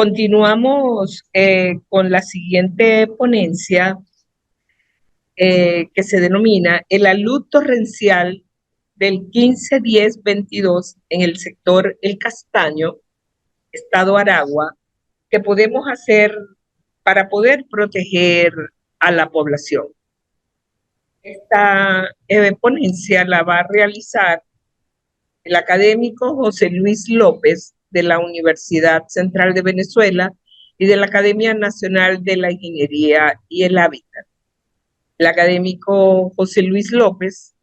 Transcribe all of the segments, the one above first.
Continuamos con la siguiente ponencia que se denomina el alud torrencial del 15-10-22 en el sector El Castaño, Estado Aragua, que podemos hacer para poder proteger a la población. Esta ponencia la va a realizar el académico José Luis López de la Universidad Central de Venezuela y de la Academia Nacional de la Ingeniería y el Hábitat. El académico José Luis López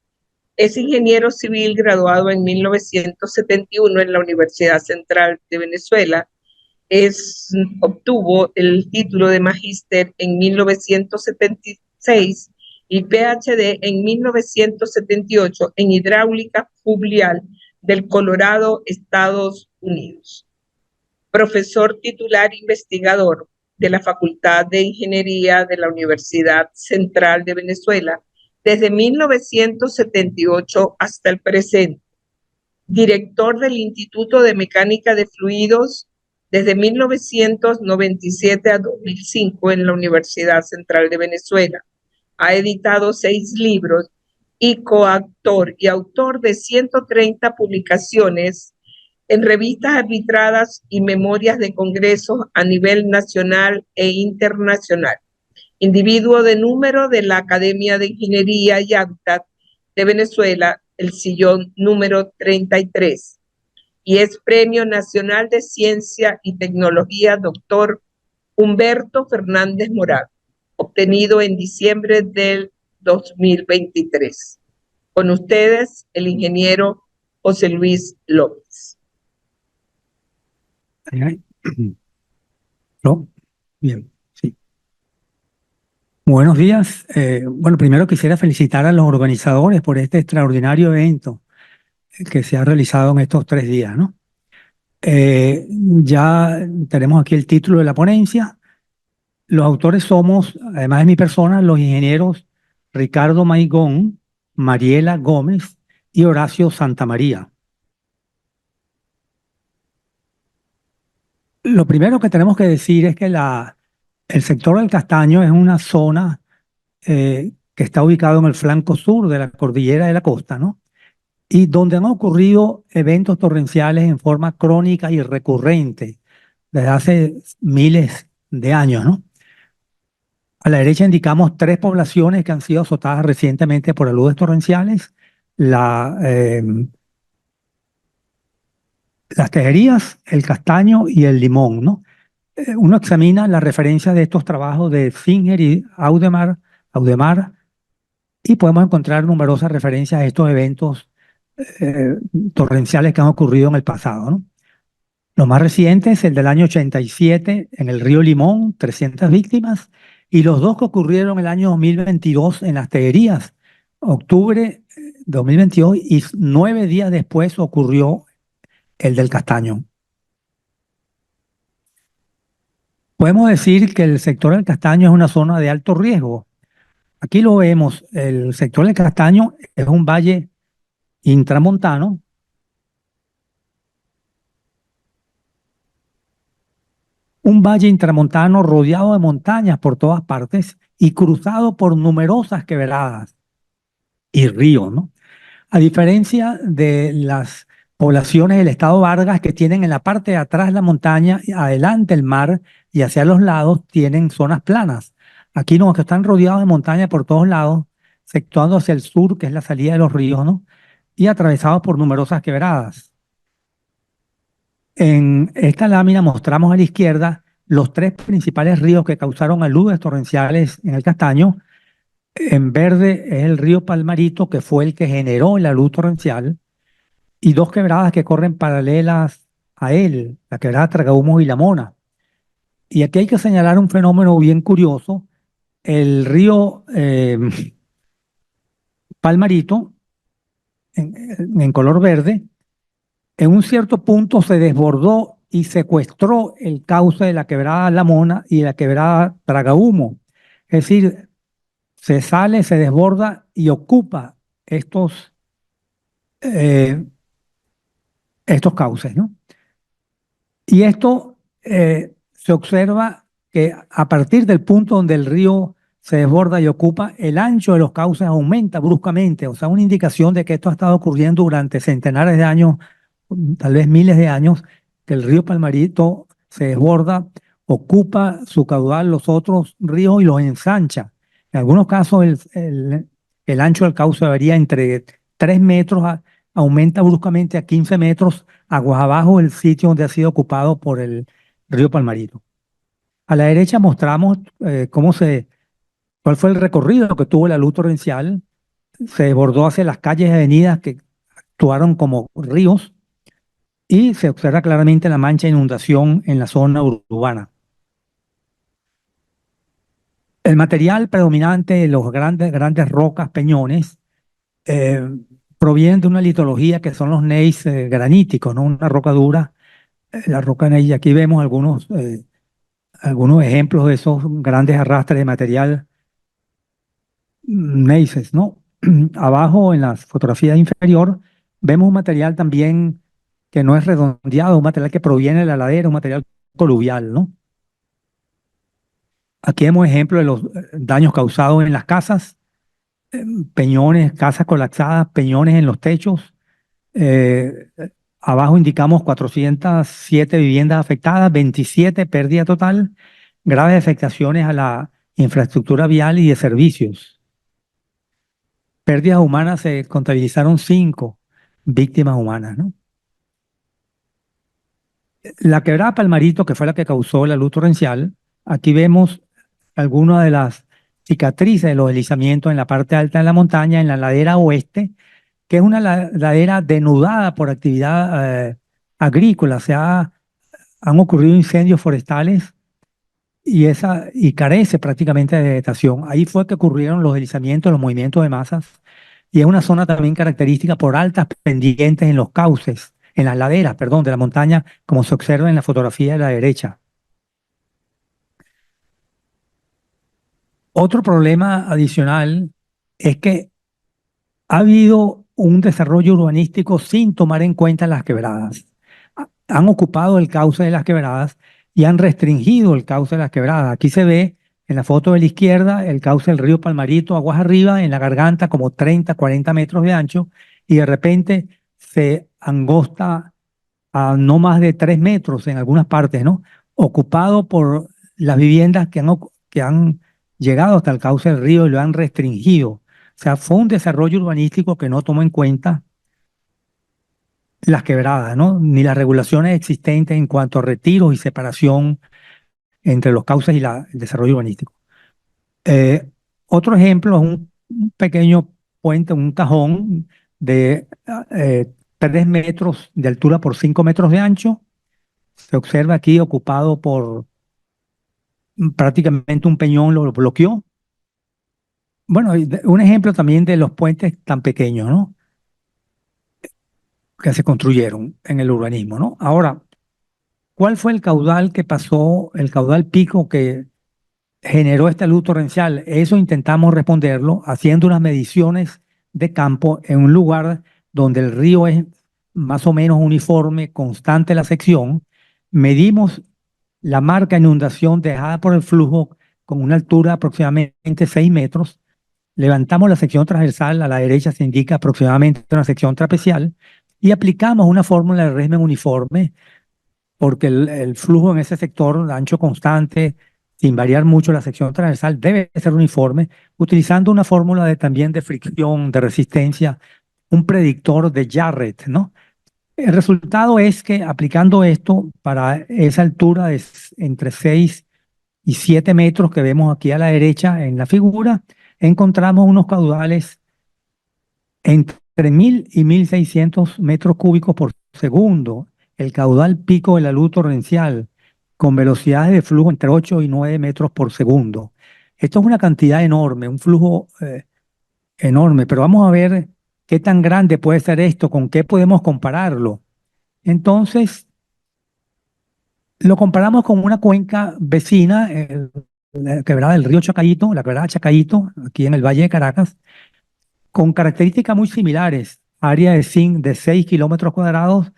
es ingeniero civil graduado en 1971 en la Universidad Central de Venezuela. Obtuvo el título de magíster en 1976 y PhD en 1978 en hidráulica fluvial del Colorado, Estados Unidos. Profesor titular investigador de la Facultad de Ingeniería de la Universidad Central de Venezuela desde 1978 hasta el presente. Director del Instituto de Mecánica de Fluidos desde 1997 a 2005 en la Universidad Central de Venezuela. Ha editado 6 libros y coautor y autor de 130 publicaciones en revistas arbitradas y memorias de congresos a nivel nacional e internacional. Individuo de número de la Academia de Ingeniería y Hábitat de Venezuela, el sillón número 33. Y es Premio Nacional de Ciencia y Tecnología Dr. Humberto Fernández Moral, obtenido en diciembre del 2023. Con ustedes, el ingeniero José Luis López. ¿No? Bien, sí. Buenos días. Bueno, primero quisiera felicitar a los organizadores por este extraordinario evento que se ha realizado en estos 3 días, ¿no? Ya tenemos aquí el título de la ponencia. Los autores somos, además de mi persona, los ingenieros Ricardo Maigón, Mariela Gómez y Horacio Santamaría. Lo primero que tenemos que decir es que el sector del Castaño es una zona que está ubicado en el flanco sur de la cordillera de la costa, ¿no? Y donde han ocurrido eventos torrenciales en forma crónica y recurrente desde hace miles de años, ¿no? A la derecha indicamos 3 poblaciones que han sido azotadas recientemente por aludes torrenciales: Las Tejerías, el Castaño y el Limón, ¿no? Uno examina la referencia de estos trabajos de Singer y Audemars, y podemos encontrar numerosas referencias a estos eventos torrenciales que han ocurrido en el pasado, ¿no? Lo más reciente es el del año 87 en el río Limón, 300 víctimas, y los 2 que ocurrieron el año 2022 en Las Tejerías, octubre 2022, y 9 días después ocurrió el del Castaño. Podemos decir que el sector del Castaño es una zona de alto riesgo. Aquí lo vemos, el sector del Castaño es un valle intramontano rodeado de montañas por todas partes y cruzado por numerosas quebradas y ríos, ¿no? A diferencia de las poblaciones del estado Vargas, que tienen en la parte de atrás la montaña, adelante el mar, y hacia los lados tienen zonas planas. Aquí no, que están rodeados de montaña por todos lados, exceptuando hacia el sur, que es la salida de los ríos, ¿no? Y atravesados por numerosas quebradas. En esta lámina mostramos a la izquierda los 3 principales ríos que causaron aludes torrenciales en el Castaño. En verde es el río Palmarito, que fue el que generó el alud torrencial, y 2 quebradas que corren paralelas a él, la quebrada Tragahumos y La Mona. Y aquí hay que señalar un fenómeno bien curioso. El río Palmarito, en color verde, en un cierto punto se desbordó y secuestró el cauce de la quebrada La Mona y la quebrada Tragahumo. Es decir, se sale, se desborda y ocupa estos cauces, ¿no? Y esto se observa que a partir del punto donde el río se desborda y ocupa, el ancho de los cauces aumenta bruscamente, o sea, una indicación de que esto ha estado ocurriendo durante centenares de años, tal vez miles de años, que el río Palmarito se desborda, ocupa su caudal los otros ríos y los ensancha. En algunos casos el ancho del cauce varía entre 3 metros, aumenta bruscamente a 15 metros aguas abajo del sitio donde ha sido ocupado por el río Palmarito. A la derecha mostramos cuál fue el recorrido que tuvo la luz torrencial. Se desbordó hacia las calles y avenidas que actuaron como ríos y se observa claramente la mancha de inundación en la zona urbana. El material predominante de los grandes rocas, peñones, eh, provienen de una litología que son los gneiss graníticos, ¿no? Una roca dura, la roca gneiss. Aquí vemos algunos ejemplos de esos grandes arrastres de material gneisses, ¿no? Abajo en la fotografía inferior vemos un material también que no es redondeado, un material que proviene de la ladera, un material coluvial, ¿no? Aquí vemos ejemplos de los daños causados en las casas, peñones, casas colapsadas, peñones en los techos. Eh, Abajo indicamos 407 viviendas afectadas, 27 pérdida total, graves afectaciones a la infraestructura vial y de servicios. Pérdidas humanas, se contabilizaron 5 víctimas humanas, ¿no? La quebrada Palmarito, que fue la que causó la luz torrencial, aquí vemos algunas de las cicatrices de los deslizamientos en la parte alta de la montaña, en la ladera oeste, que es una ladera denudada por actividad agrícola. Han ocurrido incendios forestales y carece prácticamente de vegetación. Ahí fue que ocurrieron los deslizamientos, los movimientos de masas, y es una zona también característica por altas pendientes en los cauces, en las laderas, perdón, de la montaña, como se observa en la fotografía de la derecha. Otro problema adicional es que ha habido un desarrollo urbanístico sin tomar en cuenta las quebradas. Han ocupado el cauce de las quebradas y han restringido el cauce de las quebradas. Aquí se ve en la foto de la izquierda el cauce del río Palmarito, aguas arriba, en la garganta como 30, 40 metros de ancho, y de repente se angosta a no más de 3 metros en algunas partes, ¿no? Ocupado por las viviendas que han llegado hasta el cauce del río y lo han restringido. O sea, fue un desarrollo urbanístico que no tomó en cuenta las quebradas, ¿no? Ni las regulaciones existentes en cuanto a retiros y separación entre los cauces y el desarrollo urbanístico. Otro ejemplo es un pequeño puente, un cajón de 3 metros de altura por 5 metros de ancho. Se observa aquí ocupado por prácticamente un peñón, lo bloqueó. Bueno, y un ejemplo también de los puentes tan pequeños, ¿no? Que se construyeron en el urbanismo, ¿no? Ahora, ¿cuál fue el caudal que pasó, el caudal pico que generó esta luz torrencial? Eso intentamos responderlo haciendo unas mediciones de campo en un lugar donde el río es más o menos uniforme, constante la sección. Medimos la marca de inundación dejada por el flujo con una altura de aproximadamente 6 metros. Levantamos la sección transversal, a la derecha se indica aproximadamente una sección trapecial, y aplicamos una fórmula de régimen uniforme, porque el flujo en ese sector, ancho constante, sin variar mucho la sección transversal, debe ser uniforme, utilizando una fórmula también de fricción, de resistencia, un predictor de Jarrett, ¿no? El resultado es que aplicando esto para esa altura de entre 6 y 7 metros que vemos aquí a la derecha en la figura, encontramos unos caudales entre 1000 y 1600 metros cúbicos por segundo, el caudal pico de la luz torrencial, con velocidades de flujo entre 8 y 9 metros por segundo. Esto es una cantidad enorme, un flujo enorme, pero vamos a ver qué tan grande puede ser esto, con qué podemos compararlo. Entonces, lo comparamos con una cuenca vecina, la quebrada del río Chacayito, la quebrada Chacayito, aquí en el Valle de Caracas, con características muy similares. Área de 6 kilómetros cuadrados,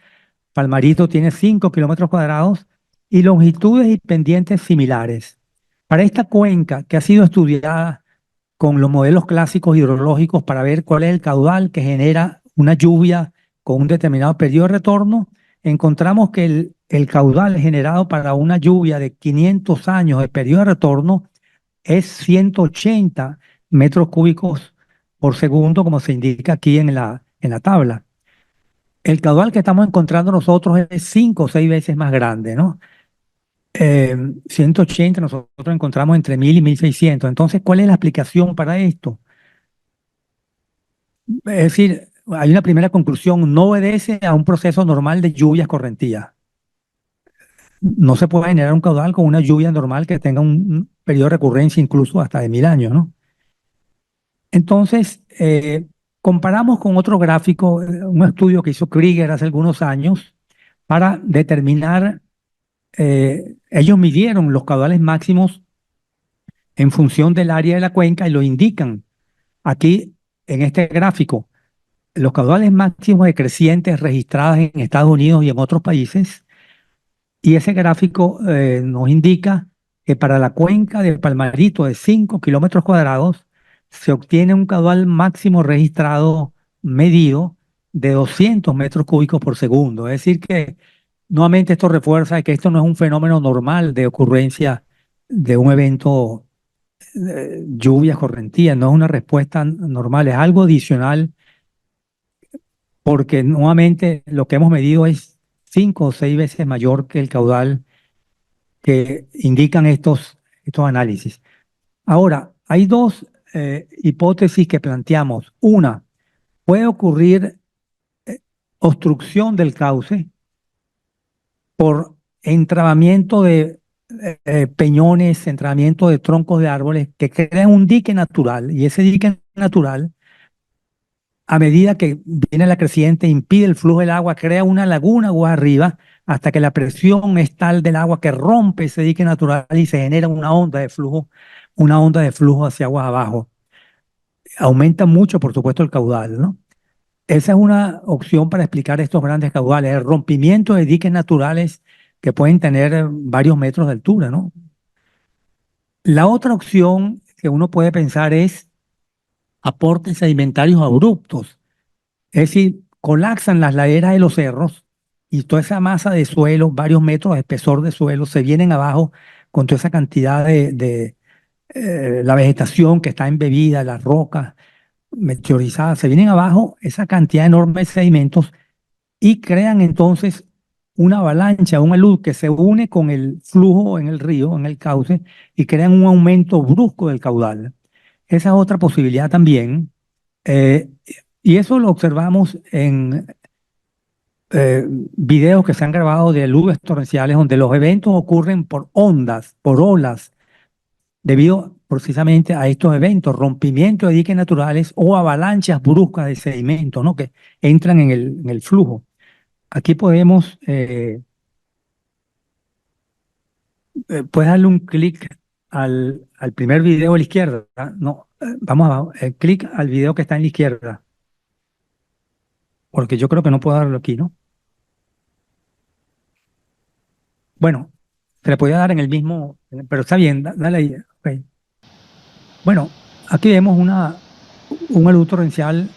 Palmarito tiene 5 kilómetros cuadrados, y longitudes y pendientes similares. Para esta cuenca que ha sido estudiada con los modelos clásicos hidrológicos para ver cuál es el caudal que genera una lluvia con un determinado periodo de retorno, encontramos que el caudal generado para una lluvia de 500 años de periodo de retorno es 180 metros cúbicos por segundo, como se indica aquí en la tabla. El caudal que estamos encontrando nosotros es 5 o 6 veces más grande, ¿no? 180 nosotros encontramos entre 1000 y 1600. Entonces, ¿cuál es la explicación para esto? Es decir, hay una primera conclusión: no obedece a un proceso normal de lluvias correntías. No se puede generar un caudal con una lluvia normal que tenga un periodo de recurrencia incluso hasta de 1000 años, ¿no? Entonces, comparamos con otro gráfico, un estudio que hizo Krieger hace algunos años para determinar, ellos midieron los caudales máximos en función del área de la cuenca y lo indican aquí en este gráfico. Los caudales máximos decrecientes registrados en Estados Unidos y en otros países, y ese gráfico nos indica que para la cuenca de Palmarito de 5 kilómetros cuadrados se obtiene un caudal máximo registrado medido de 200 metros cúbicos por segundo. Es decir que nuevamente esto refuerza que esto no es un fenómeno normal de ocurrencia de un evento, lluvias correntías, no es una respuesta normal, es algo adicional, porque nuevamente lo que hemos medido es 5 o 6 veces mayor que el caudal que indican estos análisis. Ahora, hay dos hipótesis que planteamos. Una, puede ocurrir obstrucción del cauce por entrabamiento de peñones, entrabamiento de troncos de árboles que crean un dique natural, y ese dique natural, a medida que viene la creciente, impide el flujo del agua, crea una laguna agua arriba, hasta que la presión es tal del agua que rompe ese dique natural y se genera una onda de flujo hacia aguas abajo. Aumenta mucho, por supuesto, el caudal, ¿no? Esa es una opción para explicar estos grandes caudales, el rompimiento de diques naturales que pueden tener varios metros de altura, ¿no? La otra opción que uno puede pensar es aportes sedimentarios abruptos. Es decir, colapsan las laderas de los cerros y toda esa masa de suelo, varios metros de espesor de suelo, se vienen abajo con toda esa cantidad de la vegetación que está embebida, las rocas meteorizadas, se vienen abajo esa cantidad enorme de sedimentos y crean entonces una avalancha, una luz que se une con el flujo en el río, en el cauce, y crean un aumento brusco del caudal. Esa es otra posibilidad también. eh, y eso lo observamos en videos que se han grabado de alubias torrenciales donde los eventos ocurren por ondas, por olas, debido precisamente a estos eventos, rompimiento de diques naturales o avalanchas bruscas de sedimento, ¿no? Que entran en el flujo. Aquí podemos, puedes darle un clic al primer video a la izquierda, ¿ah? No, vamos abajo, clic al video que está en la izquierda, porque yo creo que no puedo darlo aquí, ¿no? Bueno, se le podía dar en el mismo, pero está bien, dale ahí. Ok. Bueno, aquí vemos un alud torrencial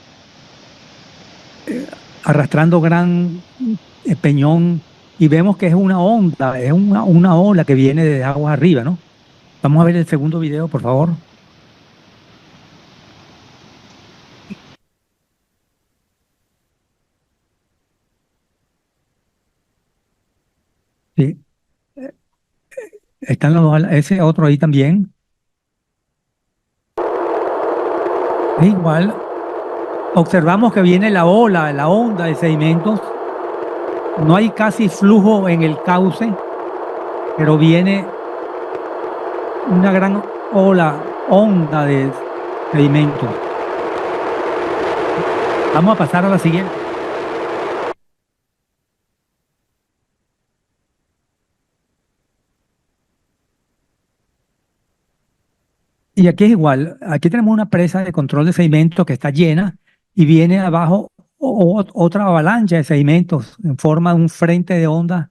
arrastrando gran peñón y vemos que es una onda, es una ola que viene de aguas arriba, ¿no? Vamos a ver el segundo video, por favor. Sí, están los dos, ese otro ahí también. Es igual, observamos que viene la ola, la onda de sedimentos. No hay casi flujo en el cauce, pero viene una gran onda de sedimentos. Vamos a pasar a la siguiente. Y aquí es igual, aquí tenemos una presa de control de sedimentos que está llena y viene abajo otra avalancha de sedimentos en forma de un frente de onda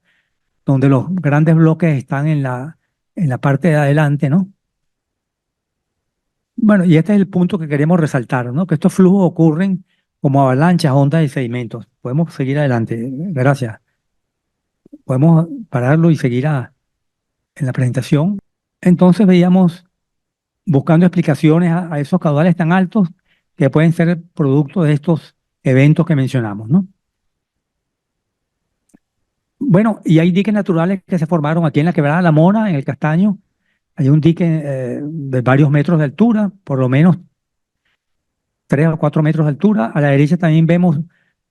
donde los grandes bloques están en la parte de adelante, ¿no? Bueno, y este es el punto que queremos resaltar, ¿no? Que estos flujos ocurren como avalanchas, ondas y sedimentos. Podemos seguir adelante. Gracias. Podemos pararlo y seguir en la presentación. Entonces veíamos buscando explicaciones a esos caudales tan altos que pueden ser producto de estos eventos que mencionamos, ¿no? Bueno, y hay diques naturales que se formaron aquí en la Quebrada de la Mona, en el Castaño. Hay un dique de varios metros de altura, por lo menos 3 o 4 metros de altura. A la derecha también vemos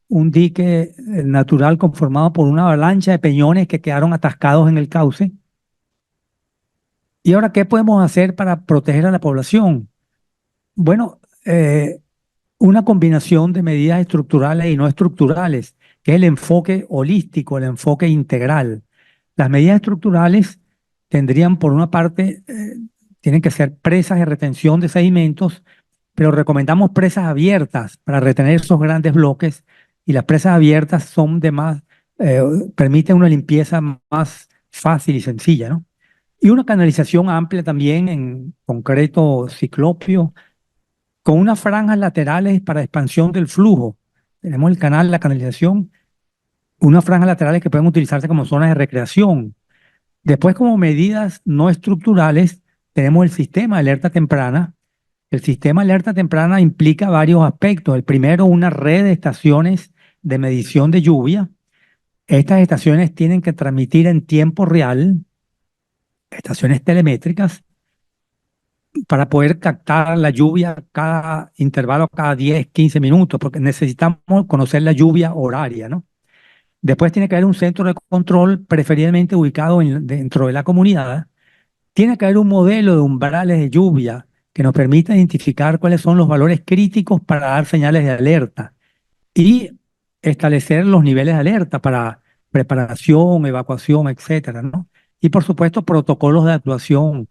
un dique natural conformado por una avalancha de peñones que quedaron atascados en el cauce. ¿Y ahora qué podemos hacer para proteger a la población? Bueno, una combinación de medidas estructurales y no estructurales, que es el enfoque holístico, el enfoque integral. Las medidas estructurales tendrían, por una parte, tienen que ser presas de retención de sedimentos, pero recomendamos presas abiertas para retener esos grandes bloques, y las presas abiertas son de más, permiten una limpieza más fácil y sencilla, ¿no? Y una canalización amplia también en concreto ciclopio, con unas franjas laterales para expansión del flujo. Tenemos el canal, la canalización, unas franjas laterales que pueden utilizarse como zonas de recreación. Después, como medidas no estructurales, tenemos el sistema de alerta temprana. El sistema de alerta temprana implica varios aspectos. El primero, una red de estaciones de medición de lluvia. Estas estaciones tienen que transmitir en tiempo real, estaciones telemétricas, para poder captar la lluvia cada intervalo, cada 10, 15 minutos, porque necesitamos conocer la lluvia horaria, ¿no? Después tiene que haber un centro de control, preferiblemente ubicado dentro de la comunidad. Tiene que haber un modelo de umbrales de lluvia que nos permita identificar cuáles son los valores críticos para dar señales de alerta y establecer los niveles de alerta para preparación, evacuación, etcétera, ¿no? Y por supuesto, protocolos de actuación.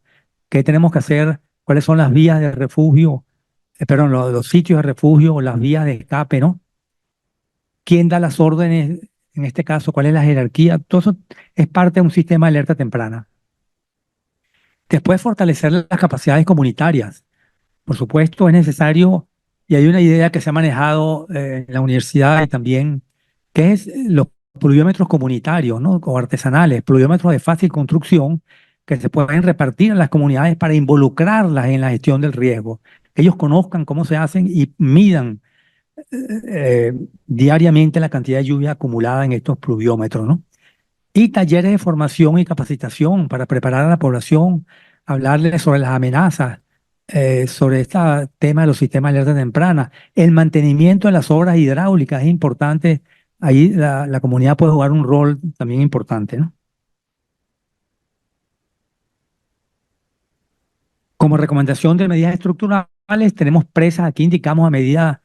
¿Qué tenemos que hacer? ¿Cuáles son las vías de refugio? Perdón, los sitios de refugio, las vías de escape, ¿no? ¿Quién da las órdenes? En este caso, ¿cuál es la jerarquía? Todo eso es parte de un sistema de alerta temprana. Después, fortalecer las capacidades comunitarias. Por supuesto, es necesario, y hay una idea que se ha manejado en la universidad y también, que es los pluviómetros comunitarios, ¿no? O artesanales, pluviómetros de fácil construcción, que se pueden repartir en las comunidades para involucrarlas en la gestión del riesgo. Que ellos conozcan cómo se hacen y midan diariamente la cantidad de lluvia acumulada en estos pluviómetros, ¿no? Y talleres de formación y capacitación para preparar a la población, hablarles sobre las amenazas, sobre este tema de los sistemas de alerta temprana. El mantenimiento de las obras hidráulicas es importante. Ahí la comunidad puede jugar un rol también importante, ¿no? Como recomendación de medidas estructurales, tenemos presas, aquí indicamos a medida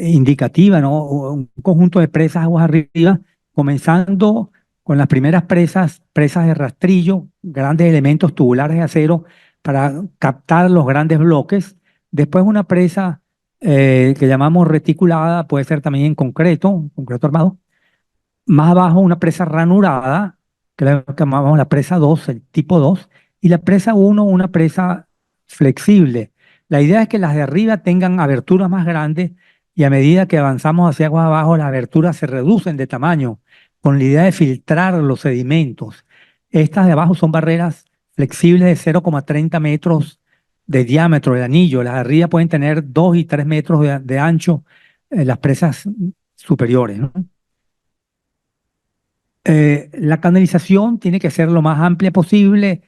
indicativa, ¿no? Un conjunto de presas aguas arriba, comenzando con las primeras presas, presas de rastrillo, grandes elementos tubulares de acero para captar los grandes bloques. Después una presa que llamamos reticulada, puede ser también en concreto armado. Más abajo una presa ranurada, que la llamamos la presa 2, el tipo 2, y la presa 1, una presa flexible. La idea es que las de arriba tengan aberturas más grandes y a medida que avanzamos hacia aguas abajo, las aberturas se reducen de tamaño, con la idea de filtrar los sedimentos. Estas de abajo son barreras flexibles de 0,30 metros de diámetro del anillo. Las de arriba pueden tener 2 y 3 metros de ancho, las presas superiores, ¿no? La canalización tiene que ser lo más amplia posible,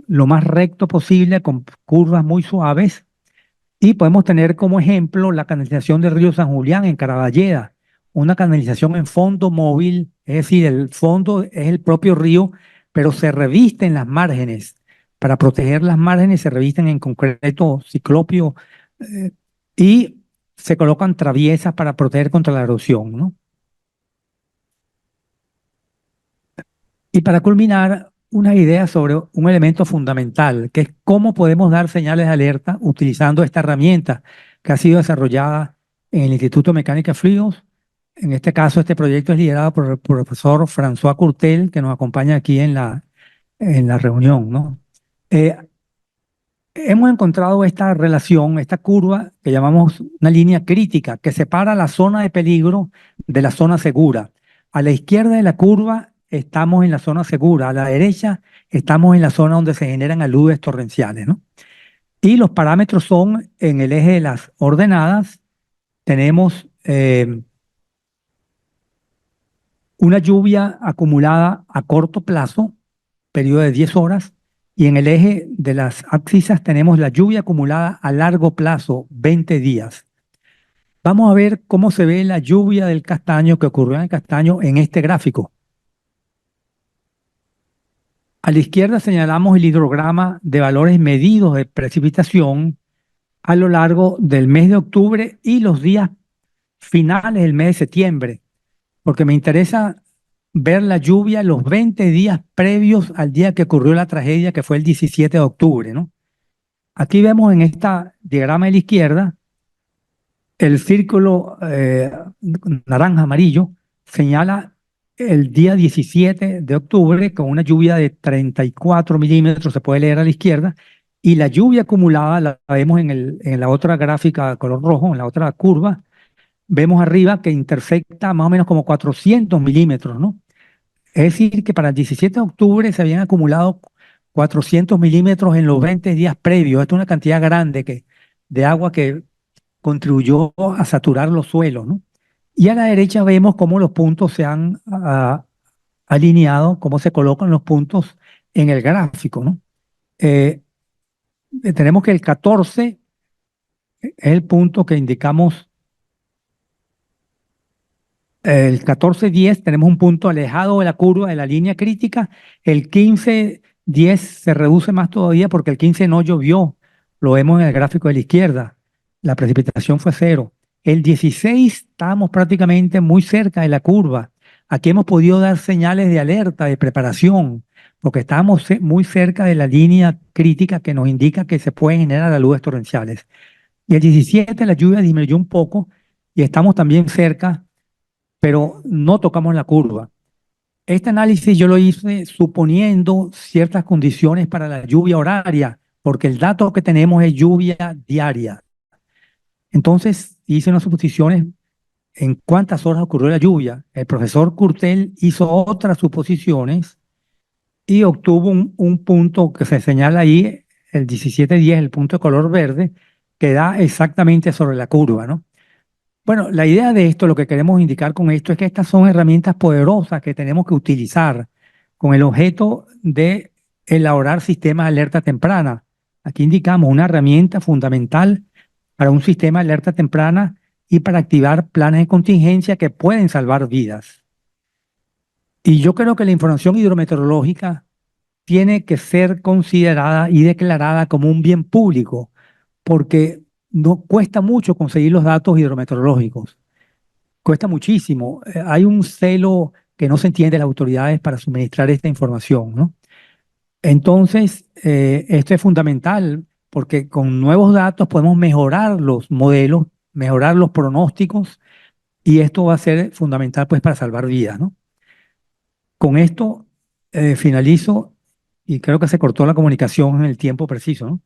lo más recto posible, con curvas muy suaves. Y podemos tener como ejemplo la canalización del río San Julián en Caraballeda, una canalización en fondo móvil, es decir, el fondo es el propio río, pero se revisten las márgenes. Para proteger las márgenes se revisten en concreto ciclopio y se colocan traviesas para proteger contra la erosión, ¿no? Y para culminar, una idea sobre un elemento fundamental, que es cómo podemos dar señales de alerta utilizando esta herramienta que ha sido desarrollada en el Instituto de Mecánica de Fluidos, En este caso, este proyecto es liderado por el profesor François Courtel, que nos acompaña aquí en la reunión, ¿no? Eh, Hemos encontrado esta relación, esta curva que llamamos una línea crítica que separa la zona de peligro de la zona segura. A la izquierda de la curva estamos en la zona segura, a la derecha estamos en la zona donde se generan aludes torrenciales, ¿no? Y los parámetros son en el eje de las ordenadas, tenemos una lluvia acumulada a corto plazo, periodo de 10 horas, y en el eje de las abscisas tenemos la lluvia acumulada a largo plazo, 20 días. Vamos a ver cómo se ve la lluvia del Castaño que ocurrió en el Castaño en este gráfico. A la izquierda señalamos el hidrograma de valores medidos de precipitación a lo largo del mes de octubre y los días finales del mes de septiembre, porque me interesa ver la lluvia los 20 días previos al día que ocurrió la tragedia, que fue el 17 de octubre, ¿no? Aquí vemos en este diagrama de la izquierda el círculo naranja amarillo señala el día 17 de octubre con una lluvia de 34 milímetros, se puede leer a la izquierda, y la lluvia acumulada la vemos en la otra gráfica de color rojo, en la otra curva, vemos arriba que intersecta más o menos como 400 milímetros, ¿no? Es decir, que para el 17 de octubre se habían acumulado 400 milímetros en los 20 días previos. Esto es una cantidad grande de agua que contribuyó a saturar los suelos, ¿no? Y a la derecha vemos cómo los puntos se han alineado, cómo se colocan los puntos en el gráfico, ¿no? Tenemos que el 14 es el punto que indicamos. El 14-10 tenemos un punto alejado de la curva de la línea crítica. El 15-10 se reduce más todavía porque el 15 no llovió. Lo vemos en el gráfico de la izquierda. La precipitación fue cero. El 16 estábamos prácticamente muy cerca de la curva. Aquí hemos podido dar señales de alerta, de preparación, porque estábamos muy cerca de la línea crítica que nos indica que se pueden generar aludes torrenciales. Y el 17 la lluvia disminuyó un poco y estamos también cerca, pero no tocamos la curva. Este análisis yo lo hice suponiendo ciertas condiciones para la lluvia horaria, porque el dato que tenemos es lluvia diaria. Entonces hice unas suposiciones en cuántas horas ocurrió la lluvia. El profesor Curtel hizo otras suposiciones y obtuvo un punto que se señala ahí, el 17-10, el punto de color verde, que da exactamente sobre la curva, ¿no? Bueno, la idea de esto, lo que queremos indicar con esto es que estas son herramientas poderosas que tenemos que utilizar con el objeto de elaborar sistemas de alerta temprana. Aquí indicamos una herramienta fundamental para un sistema de alerta temprana y para activar planes de contingencia que pueden salvar vidas. Y yo creo que la información hidrometeorológica tiene que ser considerada y declarada como un bien público, porque no cuesta mucho conseguir los datos hidrometeorológicos. Cuesta muchísimo. Hay un celo que no se entiende de las autoridades para suministrar esta información, ¿no? Entonces, esto es fundamental porque con nuevos datos podemos mejorar los modelos, mejorar los pronósticos y esto va a ser fundamental pues para salvar vidas, ¿no? Con esto finalizo y creo que se cortó la comunicación en el tiempo preciso, ¿no?